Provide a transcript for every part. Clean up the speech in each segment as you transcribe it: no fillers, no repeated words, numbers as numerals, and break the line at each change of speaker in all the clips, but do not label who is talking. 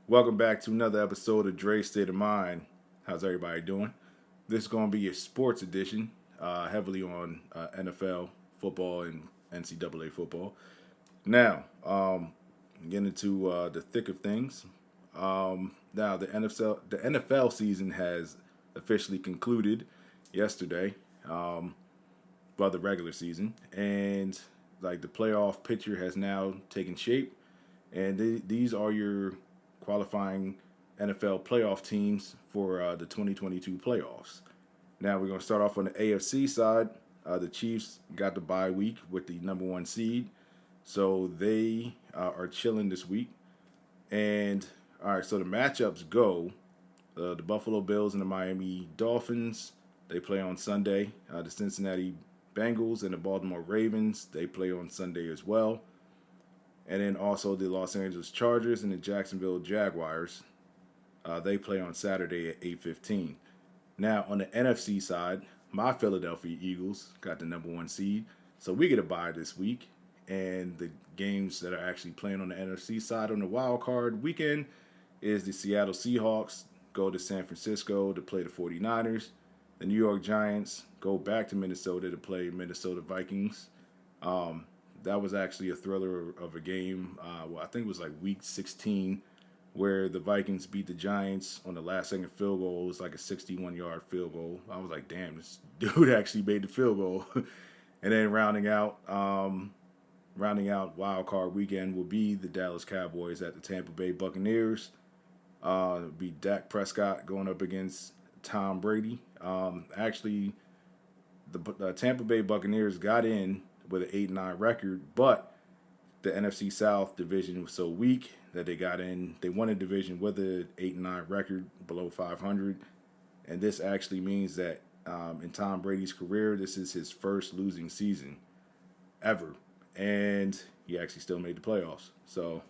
Welcome back to another episode of Dre's State of Mind. How's everybody doing? This is going to be your sports edition, heavily on NFL football and NCAA football. Now, getting into the thick of things. Now, the NFL season has officially concluded yesterday, well, the regular season, and like the playoff picture has now taken shape, and these are your qualifying NFL playoff teams for the 2022 playoffs. Now we're going to start off on the AFC side. The Chiefs got the bye week with the number one seed, so they are chilling this week. And all right, so the matchups go: the Buffalo Bills and the Miami Dolphins. They play on Sunday. The Cincinnati Bengals and the Baltimore Ravens. They play on Sunday as well. And then also the Los Angeles Chargers and the Jacksonville Jaguars. They play on Saturday at 8:15. Now on the NFC side, my Philadelphia Eagles got the number one seed, so we get a bye this week. And the games that are actually playing on the NFC side on the wild card weekend is the Seattle Seahawks go to San Francisco to play the 49ers. The New York Giants go back to Minnesota to play Minnesota Vikings. Um, that was actually a thriller of a game. I think it was like week 16 where the Vikings beat the Giants on the last second field goal. It was like a 61-yard field goal. I was like, damn, this dude actually made the field goal. And then rounding out wild card weekend will be the Dallas Cowboys at the Tampa Bay Buccaneers. It'll be Dak Prescott going up against Tom Brady. Actually, the Tampa Bay Buccaneers got in with an 8-9 record, but the NFC South division was so weak that they got in. They won a division with an 8-9 record below 500, and this actually means that in Tom Brady's career, this is his first losing season ever, and he actually still made the playoffs. So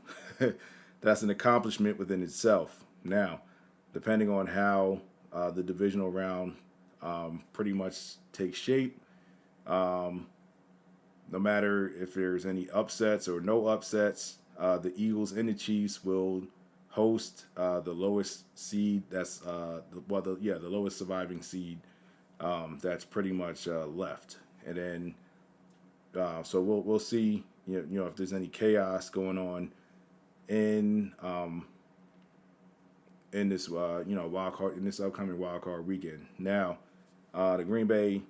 that's an accomplishment within itself. Now, depending on how the divisional round pretty much takes shape, um, no matter if there's any upsets or no upsets, the Eagles and the Chiefs will host the lowest seed. That's the lowest surviving seed that's pretty much left. And then so we'll see if there's any chaos going on in in this wild card in this upcoming wild card weekend. Now, the Green Bay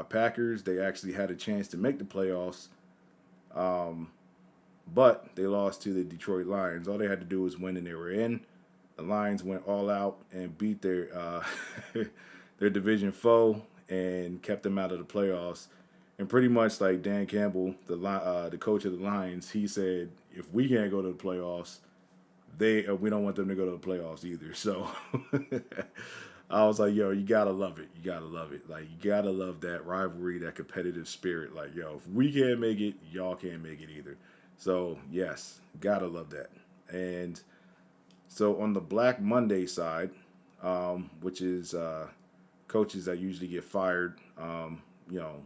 Packers, they actually had a chance to make the playoffs, but they lost to the Detroit Lions. All they had to do was win, and they were in. The Lions went all out and beat their their division foe and kept them out of the playoffs. And pretty much like Dan Campbell, the coach of the Lions, he said, if we can't go to the playoffs, we don't want them to go to the playoffs either. So I was like, yo, you gotta love it. You gotta love it. Like you gotta love that rivalry, that competitive spirit. Like, yo, if we can't make it, y'all can't make it either. So yes, gotta love that. And so on the Black Monday side, which is coaches that usually get fired, you know,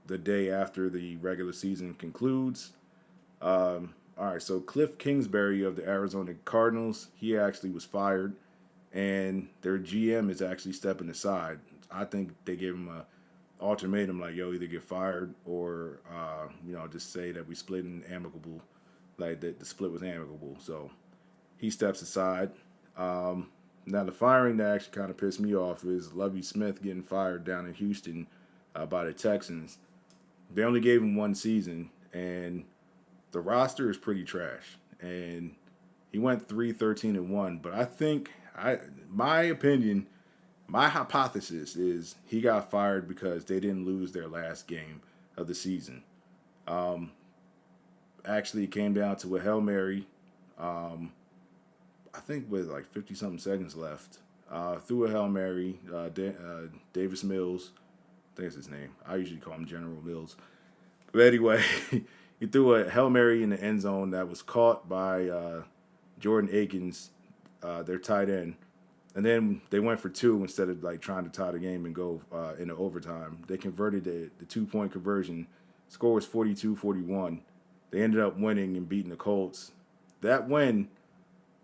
the day after the regular season concludes. All right, so Cliff Kingsbury of the Arizona Cardinals, he actually was fired, and their GM is actually stepping aside. I think they gave him a ultimatum like, yo, either get fired or just say that we split in amicable, like that the split was amicable. So he steps aside. Now the firing that actually kind of pissed me off is Lovie Smith getting fired down in Houston by the Texans. They only gave him one season, and the roster is pretty trash. And he went 3-13-1, but I think my opinion, my hypothesis is he got fired because they didn't lose their last game of the season. Um, Actually, it came down to a Hail Mary. Um, I think with like 50 something seconds left, threw a Hail Mary. Davis Mills, I think it's his name. I usually call him General Mills. But anyway, he threw a Hail Mary in the end zone that was caught by Jordan Akins, their tight end. And then they went for two instead of like trying to tie the game and go into overtime. They converted the 2-point conversion. Score was 42-41. They ended up winning and beating the Colts. That win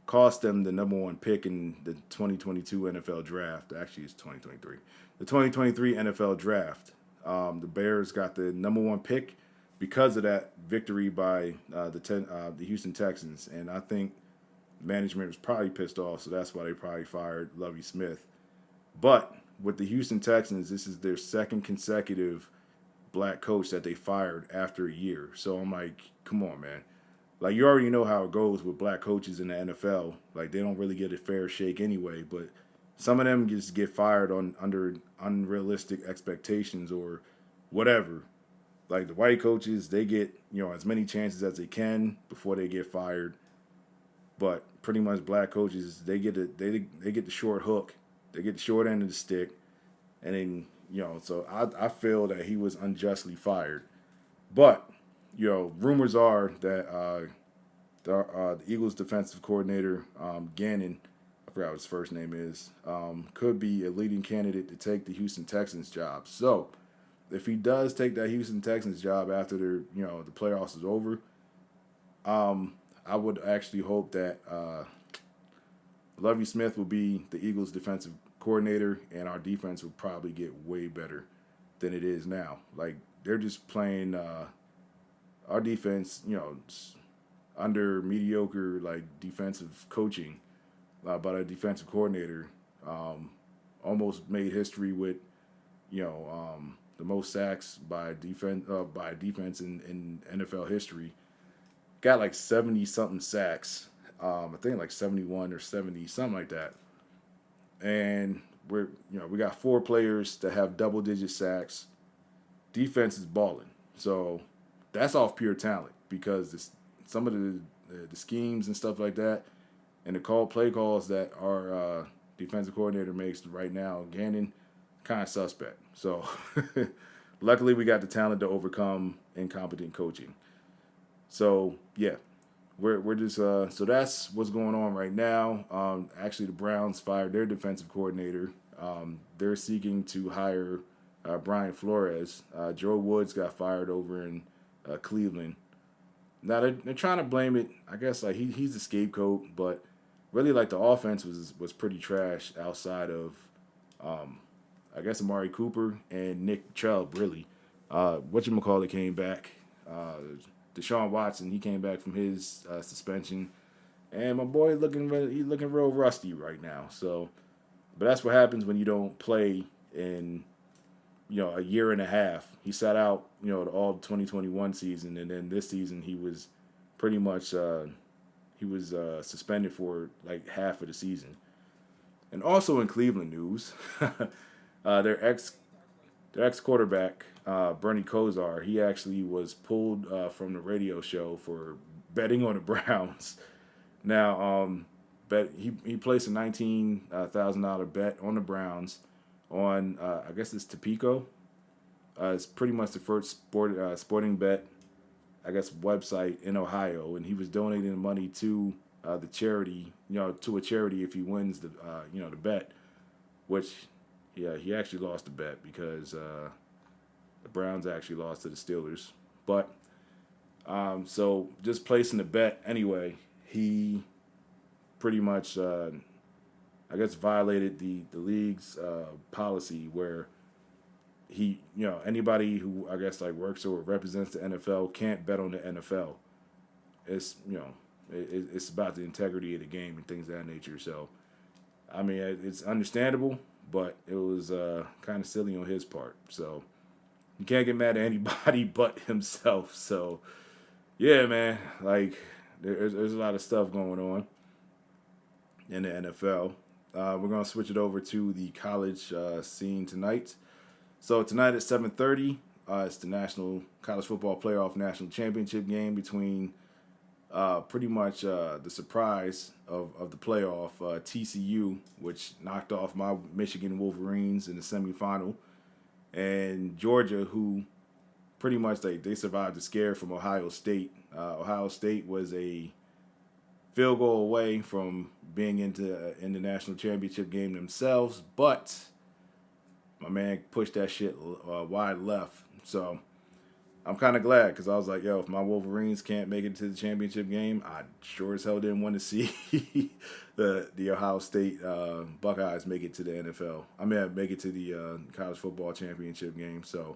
cost them the number one pick in the 2022 NFL draft. Actually, it's 2023. The 2023 NFL draft. The Bears got the number one pick because of that victory by the Houston Texans, and I think management was probably pissed off, so that's why they probably fired Lovie Smith. But with the Houston Texans, this is their second consecutive black coach that they fired after a year. So I'm like, come on, man. Like, you already know how it goes with black coaches in the NFL. Like, they don't really get a fair shake anyway, but some of them just get fired under unrealistic expectations or whatever. Like, the white coaches, they get, as many chances as they can before they get fired. But pretty much black coaches, they get the short hook. They get the short end of the stick. And then, so I feel that he was unjustly fired. But, rumors are that the Eagles defensive coordinator, Gannon, I forgot what his first name is, could be a leading candidate to take the Houston Texans job. So, if he does take that Houston Texans job after the playoffs is over, I would actually hope that Lovie Smith will be the Eagles defensive coordinator, and our defense will probably get way better than it is now. Like, they're just playing our defense, under mediocre defensive coaching by a defensive coordinator. Almost made history with the most sacks by defense in NFL history. Got like 70 something sacks. I think like 71 or 70, something like that. And we got 4 players that have double digit sacks. Defense is balling. So that's off pure talent because some of the schemes and stuff like that and the play calls that our defensive coordinator makes right now, Gannon, kind of suspect. So luckily we got the talent to overcome incompetent coaching. So yeah, we're just so that's what's going on right now. Actually, the Browns fired their defensive coordinator. They're seeking to hire Brian Flores. Joe Woods got fired over in Cleveland. Now they're trying to blame it. I guess like he's the scapegoat, but really like the offense was pretty trash outside of I guess Amari Cooper and Nick Chubb. Really, whatchamacallit came back. Deshaun Watson, he came back from his suspension, and my boy looking real rusty right now. So, but that's what happens when you don't play in a year and a half. He sat out all 2021 season, and then this season he was pretty much suspended for like half of the season. And also in Cleveland news, their ex quarterback, Bernie Kosar, he actually was pulled from the radio show for betting on the Browns. Now, he placed a $19,000 bet on the Browns on I guess it's Tipico. It's pretty much the first sporting bet, I guess, website in Ohio, and he was donating the money to the charity, to a charity if he wins the the bet, which. Yeah, he actually lost the bet because the Browns actually lost to the Steelers. But so just placing the bet anyway, he pretty much, I guess, violated the league's policy where he, anybody who I guess like works or represents the NFL can't bet on the NFL. It's it's about the integrity of the game and things of that nature. So, I mean, it's understandable. But it was kind of silly on his part. So you can't get mad at anybody but himself. So, yeah, man. Like, there's a lot of stuff going on in the NFL. We're going to switch it over to the college scene tonight. So tonight at 7:30, it's the National College Football Playoff National Championship Game between pretty much the surprise of the playoff, TCU, which knocked off my Michigan Wolverines in the semifinal, and Georgia, who pretty much they survived the scare from Ohio State. Ohio State was a field goal away from being in the national championship game themselves, but my man pushed that shit wide left. So I'm kind of glad because I was like, yo, if my Wolverines can't make it to the championship game, I sure as hell didn't want to see the Ohio State Buckeyes make it to the NFL. I mean, make it to the college football championship game. So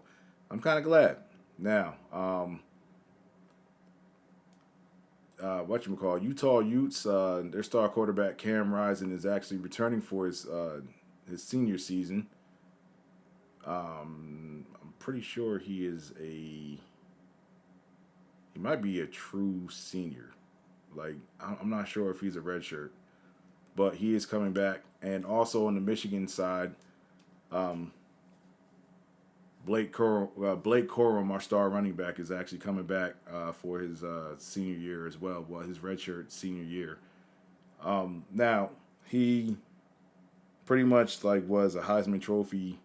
I'm kind of glad. Now, Utah Utes, their star quarterback Cam Rising is actually returning for his senior season. I'm pretty sure he might be a true senior. Like I'm not sure if he's a redshirt, but he is coming back. And also on the Michigan side, um, Blake Corum, our star running back, is actually coming back for his senior year as well. Well, his redshirt senior year. Now he pretty much like was a Heisman Trophy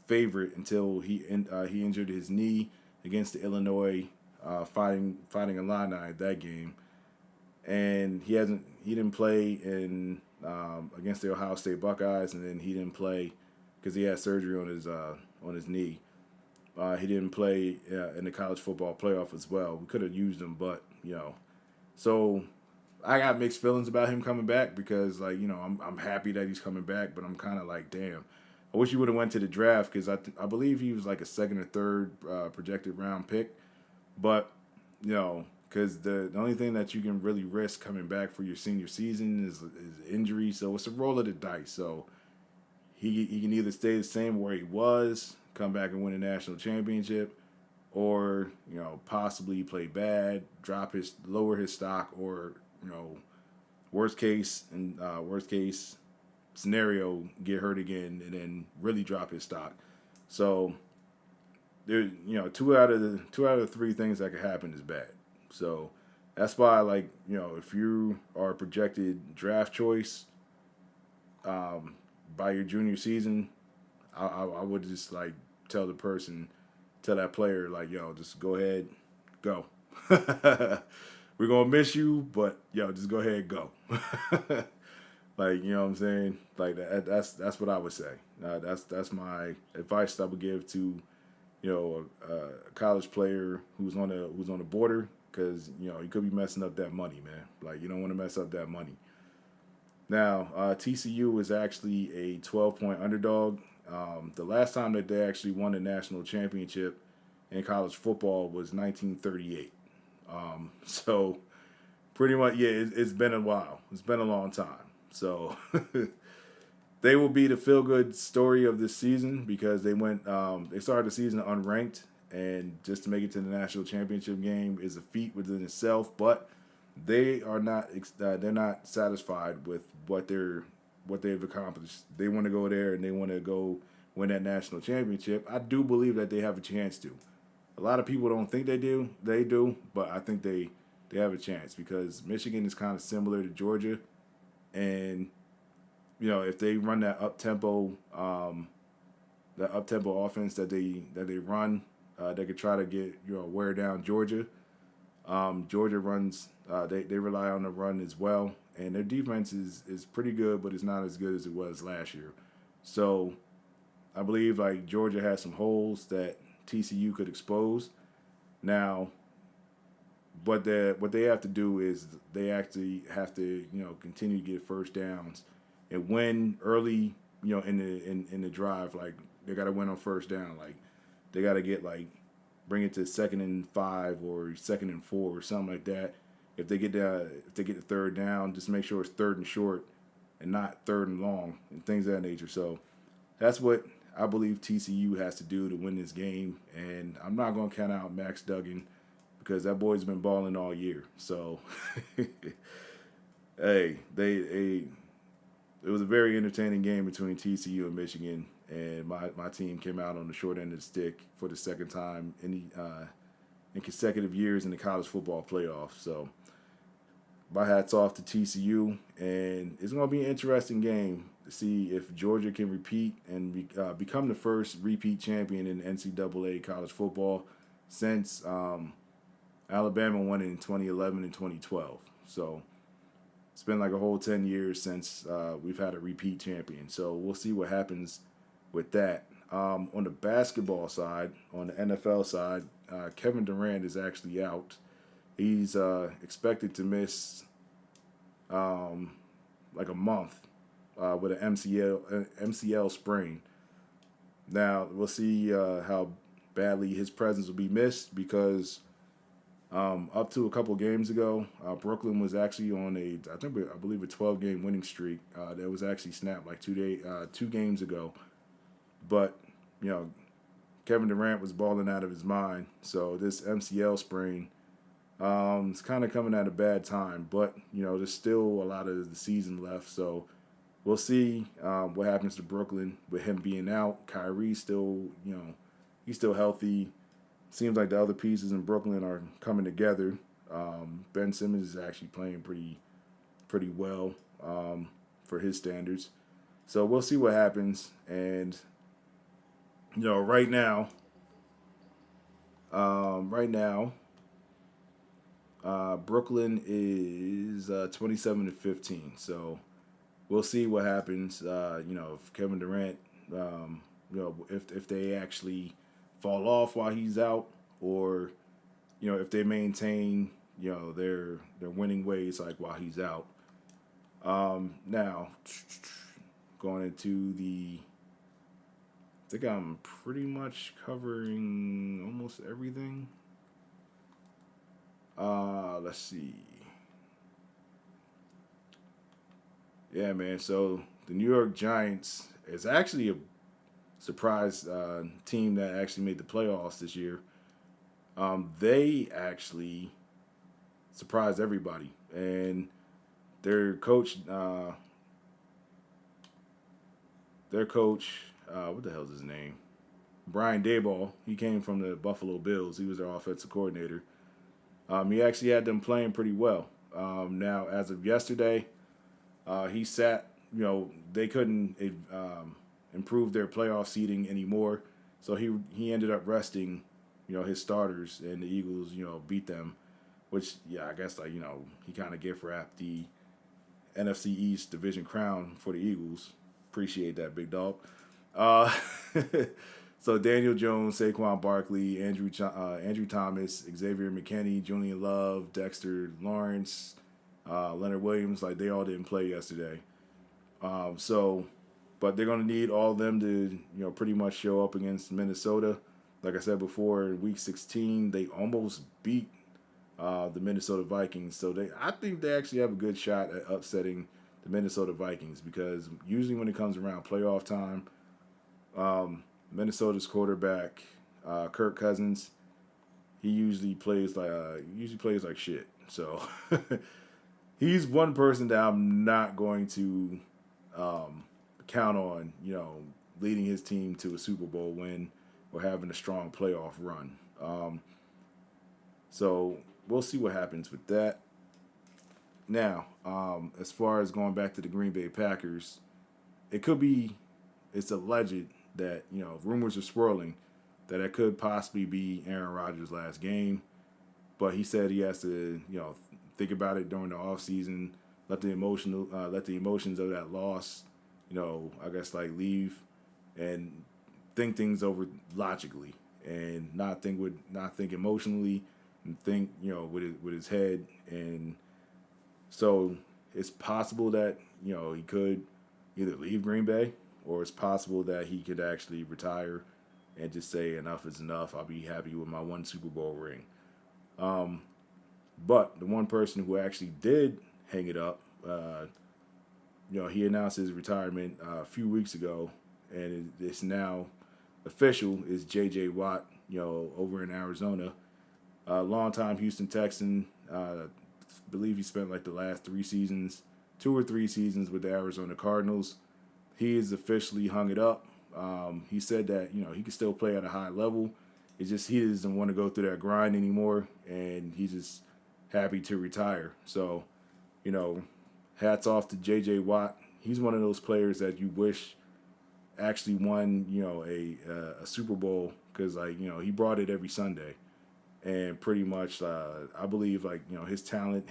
favorite until he injured his knee against the Illinois fighting Illini that game, and he didn't play in against the Ohio State Buckeyes, and then he didn't play because he had surgery on his knee. He didn't play in the college football playoff as well. We could have used him, but so I got mixed feelings about him coming back because I'm happy that he's coming back, but I'm kind of like, damn. I wish he would have went to the draft because I believe he was like a second or third projected round pick, but because the only thing that you can really risk coming back for your senior season is injury, so it's a roll of the dice. So he can either stay the same where he was, come back and win a national championship, or possibly play bad, lower his stock, or worst case scenario, get hurt again and then really drop his stock. So there, two out of the three things that could happen is bad. So that's why, if you are a projected draft choice by your junior season, I would just tell that player just go ahead, go. We're gonna miss you, but just go ahead, go. What I'm saying? That's what I would say. That's my advice that I would give to a college player who's on the border, because you could be messing up that money, man. You don't want to mess up that money. Now, TCU is actually a 12-point underdog. The last time that they actually won a national championship in college football was 1938. So pretty much, yeah, it's been a while. It's been a long time. So they will be the feel-good story of this season because they started the season unranked, and just to make it to the national championship game is a feat within itself. But they are not they're not satisfied with what they've accomplished. They want to go there and they want to go win that national championship. I do believe that they have a chance to. A lot of people don't think they do. They do, but I think they have a chance because Michigan is kind of similar to Georgia. And if they run that up tempo offense that they run, they could try to get wear down Georgia. Georgia runs they rely on the run as well, and their defense is pretty good, but it's not as good as it was last year. So I believe Georgia has some holes that TCU could expose. Now, what they have to do is they actually have to continue to get first downs and win early in the drive. They got to win on first down. They got to get bring it to 2nd and 5 or 2nd and 4 or something like that. If they get the third down, just make sure it's 3rd and short and not 3rd and long and things of that nature. So that's what I believe TCU has to do to win this game. And I'm not going to count out Max Duggan because that boy's been balling all year. So, hey, it was a very entertaining game between TCU and Michigan, and my team came out on the short end of the stick for the second time in consecutive years in the college football playoff. So, my hat's off to TCU, and it's going to be an interesting game to see if Georgia can repeat and become the first repeat champion in NCAA college football since Alabama won it in 2011 and 2012. So it's been a whole 10 years since we've had a repeat champion. So we'll see what happens with that. On the basketball side, on the NFL side, Kevin Durant is actually out. He's expected to miss like a month with an MCL sprain. Now we'll see how badly his presence will be missed because up to a couple games ago, Brooklyn was actually on I believe a 12-game winning streak that was actually snapped like 2 games ago. But you know, Kevin Durant was balling out of his mind, so this MCL sprain it's kind of coming at a bad time. But there's still a lot of the season left, so we'll see what happens to Brooklyn with him being out. Kyrie still, he's still healthy. Seems like the other pieces in Brooklyn are coming together. Ben Simmons is actually playing pretty well for his standards. So we'll see what happens. And right now, Brooklyn is 27-15. So we'll see what happens. If Kevin Durant, if they actually fall off while he's out, or if they maintain their winning ways like while he's out. Now going into I think I'm pretty much covering almost everything. Let's see. Yeah, man. So the New York Giants is actually a surprise team that actually made the playoffs this year. They actually surprised everybody, and their coach, what the hell is his name? Brian Daboll. He came from the Buffalo Bills. He was their offensive coordinator. He actually had them playing pretty well. Now, as of yesterday, he sat. They couldn't improve their playoff seeding anymore, so he ended up resting, his starters, and the Eagles, beat them, which I guess he kind of gift wrapped the NFC East division crown for the Eagles. Appreciate that, big dog. So Daniel Jones, Saquon Barkley, Andrew Thomas, Xavier McKinney, Julian Love, Dexter Lawrence, Leonard Williams, they all didn't play yesterday. But they're going to need all of them to, pretty much show up against Minnesota. Like I said before, in Week 16, they almost beat the Minnesota Vikings. So I think they actually have a good shot at upsetting the Minnesota Vikings, because usually when it comes around playoff time, Minnesota's quarterback, Kirk Cousins, he usually plays like shit. So he's one person that I'm not going to count on, leading his team to a Super Bowl win or having a strong playoff run. So we'll see what happens with that. Now, as far as going back to the Green Bay Packers, it's alleged that, rumors are swirling that it could possibly be Aaron Rodgers' last game. But he said he has to, think about it during the offseason, let the emotions of that loss, I guess leave and think things over logically, and not think emotionally, and think with his head. And so it's possible that he could either leave Green Bay, or it's possible that he could actually retire and just say enough is enough. I'll be happy with my one Super Bowl ring. But the one person who actually did hang it up, he announced his retirement a few weeks ago, and it's now official, is J.J. Watt, over in Arizona. Longtime Houston Texan. Believe he spent the last 2 or 3 seasons with the Arizona Cardinals. He has officially hung it up. He said that, he can still play at a high level. It's just he doesn't want to go through that grind anymore, and he's just happy to retire. So, hats off to J.J. Watt. He's one of those players that you wish actually won, a Super Bowl, because, he brought it every Sunday. And pretty much, I believe, his talent,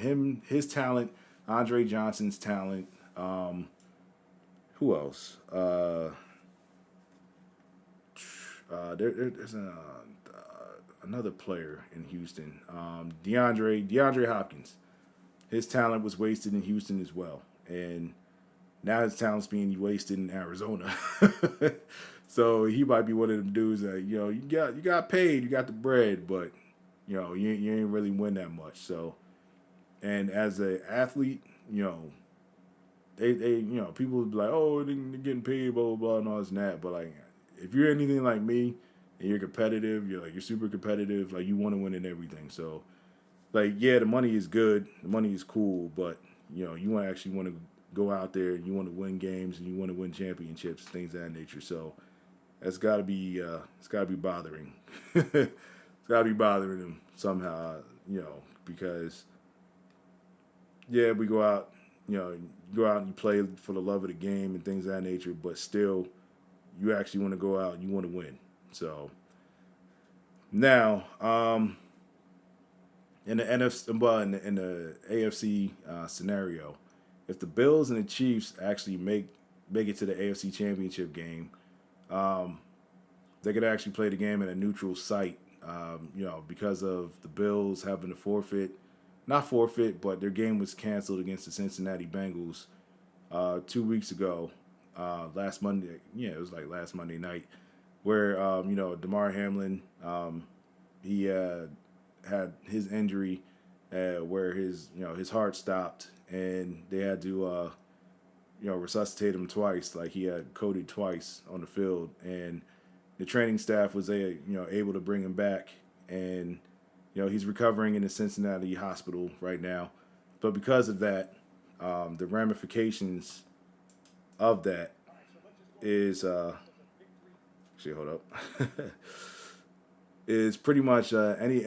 Andre Johnson's talent, who else? There's another player in Houston, DeAndre Hopkins. His talent was wasted in Houston as well, and now his talent's being wasted in Arizona. So he might be one of them dudes that you got paid, you got the bread, but you ain't really win that much. So, and as an athlete, they people would be like, oh, they're getting paid, blah blah blah, and all this and that. But like, if you're anything like me and you're competitive, you're super competitive, like you want to win in everything. So, like, yeah, the money is good, the money is cool, but you want to go out there and you want to win games and you want to win championships, things of that nature. So that's got to be bothering. It's got to be bothering them somehow, because yeah, we go out, you go out and you play for the love of the game and things of that nature, but still, you actually want to go out and you want to win. So now, in the NFC, well, in the AFC scenario, if the Bills and the Chiefs actually make it to the AFC Championship game, they could actually play the game at a neutral site. Because of the Bills having to not forfeit, but their game was canceled against the Cincinnati Bengals 2 weeks ago. Last Monday, it was like last Monday night, where Damar Hamlin, he had his injury where his heart stopped and they had to resuscitate him twice. Like he had coded twice on the field, and the training staff was able to bring him back, and he's recovering in the Cincinnati hospital right now. But because of that, the ramifications of that is actually, hold up. Is pretty much any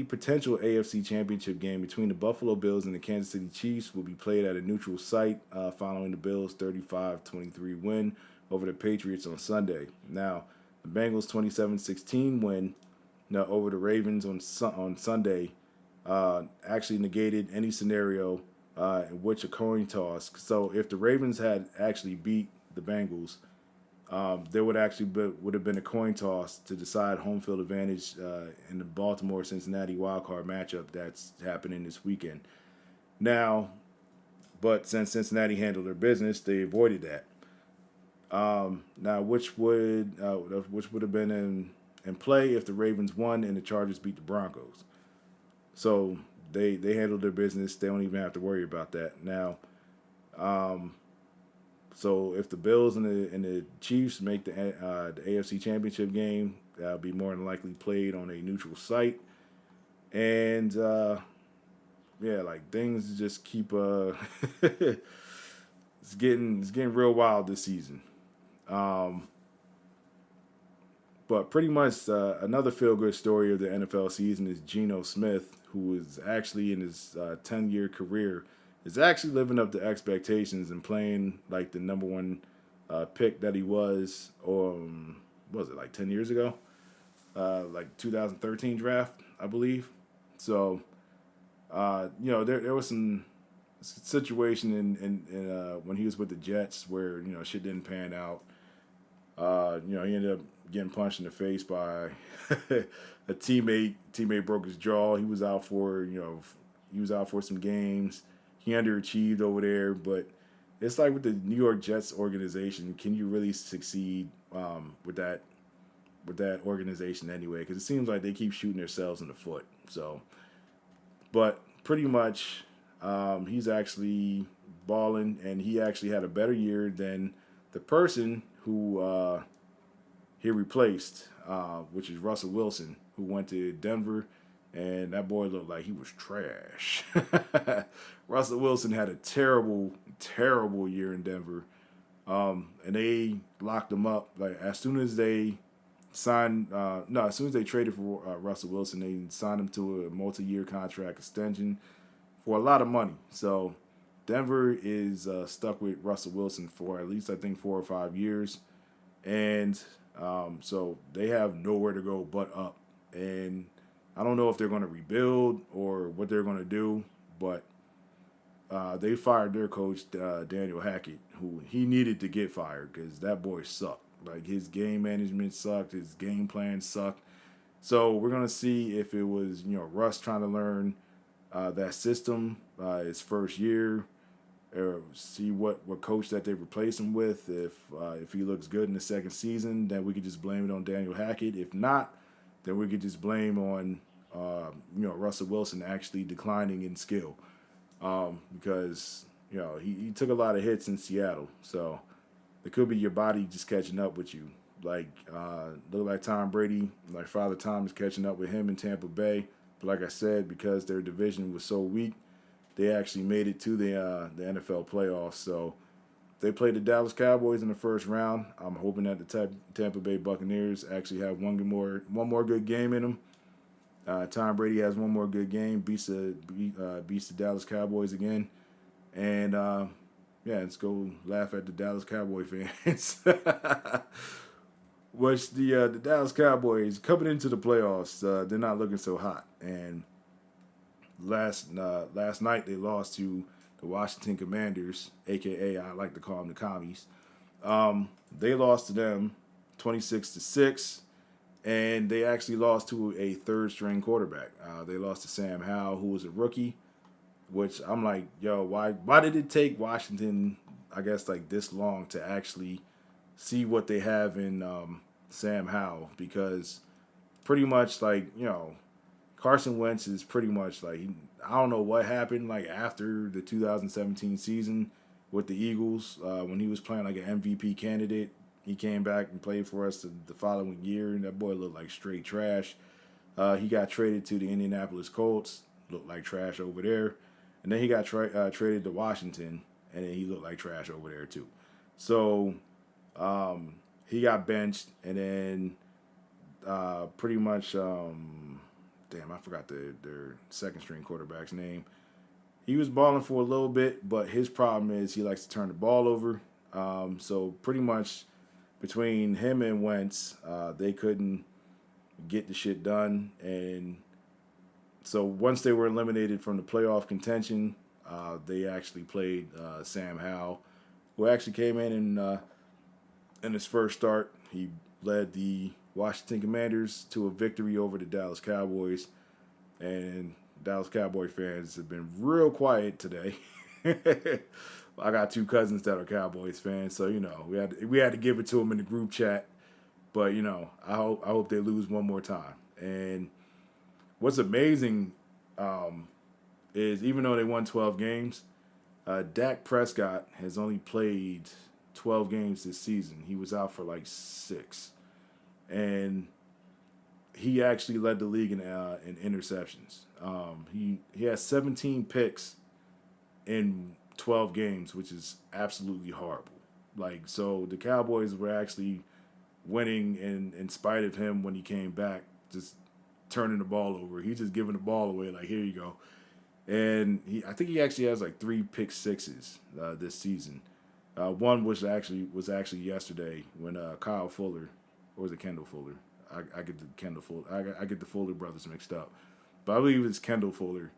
potential AFC Championship game between the Buffalo Bills and the Kansas City Chiefs will be played at a neutral site following the Bills' 35-23 win over the Patriots on Sunday. Now, the Bengals' 27-16 win over the Ravens on Sunday actually negated any scenario in which a coin toss. So if the Ravens had actually beat the Bengals, there would have been a coin toss to decide home field advantage in the Baltimore-Cincinnati wildcard matchup that's happening this weekend. Now, but since Cincinnati handled their business, they avoided that. Now, which would have been in play if the Ravens won and the Chargers beat the Broncos. So they handled their business. They don't even have to worry about that. Now, so if the Bills and the Chiefs make the AFC Championship game, that'll be more than likely played on a neutral site. And like things just keep it's getting real wild this season. But pretty much another feel-good story of the NFL season is Geno Smith, who is actually in his 10-year career, is actually living up to expectations and playing like the number one pick that he was, or what was it, like 10 years ago? Like 2013 draft, I believe. So, there was some situation in when he was with the Jets where, shit didn't pan out. He ended up getting punched in the face by a teammate. Teammate broke his jaw. He was out for some games. He underachieved over there, but it's like with the New York Jets organization, can you really succeed with that organization anyway? Because it seems like they keep shooting themselves in the foot. So, but pretty much, he's actually balling, and he actually had a better year than the person who he replaced, which is Russell Wilson, who went to Denver, and that boy looked like he was trash. Russell Wilson had a terrible, terrible year in Denver, and they locked him up. Like as soon as they traded for Russell Wilson, they signed him to a multi-year contract extension for a lot of money. So Denver is stuck with Russell Wilson for at least, I think, 4 or 5 years. And so they have nowhere to go but up. And I don't know if they're going to rebuild or what they're going to do, but they fired their coach, Daniel Hackett, who he needed to get fired because that boy sucked. Like his game management sucked, his game plan sucked. So we're gonna see if it was Russ trying to learn that system his first year, or see what coach that they replace him with. If he looks good in the second season, then we could just blame it on Daniel Hackett. If not, then we could just blame on Russell Wilson actually declining in skill, because he took a lot of hits in Seattle. So it could be your body just catching up with you. Like look like Tom Brady, like Father Time is catching up with him in Tampa Bay. But like I said, because their division was so weak, they actually made it to the NFL playoffs. So they played the Dallas Cowboys in the first round. I'm hoping that the Tampa Bay Buccaneers actually have one more good game in them. Tom Brady has one more good game, beats the Dallas Cowboys again, and let's go laugh at the Dallas Cowboy fans. Which the Dallas Cowboys coming into the playoffs, they're not looking so hot, and last night they lost to the Washington Commanders, aka I like to call them the Commies. They lost to them 26-6, and they actually lost to a third-string quarterback. They lost to Sam Howell, who was a rookie. Which I'm like, yo, why did it take Washington, I guess, like this long to actually see what they have in Sam Howell? Because pretty much Carson Wentz is pretty much like, I don't know what happened like after the 2017 season with the Eagles when he was playing like an MVP candidate. He came back and played for us the following year, and that boy looked like straight trash. He got traded to the Indianapolis Colts, looked like trash over there. And then he got traded to Washington, and then he looked like trash over there too. So he got benched, and then pretty much, I forgot their second string quarterback's name. He was balling for a little bit, but his problem is he likes to turn the ball over. So pretty much between him and Wentz, they couldn't get the shit done. And so once they were eliminated from the playoff contention, they actually played Sam Howell, who actually came in his first start. He led the Washington Commanders to a victory over the Dallas Cowboys, and Dallas Cowboy fans have been real quiet today. I got two cousins that are Cowboys fans, so we had to give it to them in the group chat. But I hope they lose one more time. And what's amazing is even though they won 12 games, Dak Prescott has only played 12 games this season. He was out for like 6. And he actually led the league in interceptions. He has 17 picks in 12 games, which is absolutely horrible. Like, so the Cowboys were actually winning in spite of him when he came back, just turning the ball over. He's just giving the ball away, like, here you go. And I think he actually has like 3 pick sixes this season. One was actually yesterday when Kyle Fuller, or was it Kendall Fuller? I get the Kendall Fuller. I get the Fuller brothers mixed up, but I believe it was Kendall Fuller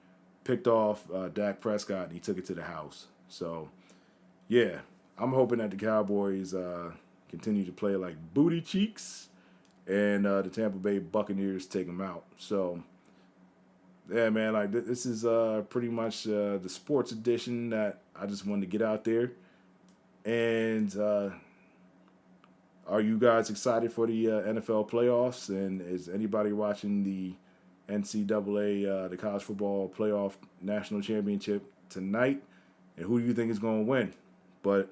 picked off Dak Prescott and he took it to the house. So yeah, I'm hoping that the Cowboys continue to play like booty cheeks, and the Tampa Bay Buccaneers take them out. So yeah, man, like this is pretty much the sports edition that I just wanted to get out there. And are you guys excited for the NFL playoffs? And is anybody watching the NCAA, the College Football Playoff National Championship tonight? And who do you think is going to win? But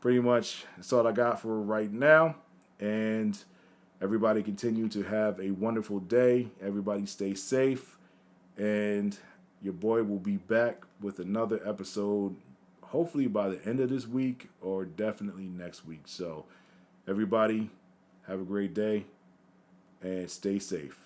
pretty much that's all I got for right now. And everybody continue to have a wonderful day. Everybody stay safe. And your boy will be back with another episode, hopefully by the end of this week or definitely next week. So everybody have a great day and stay safe.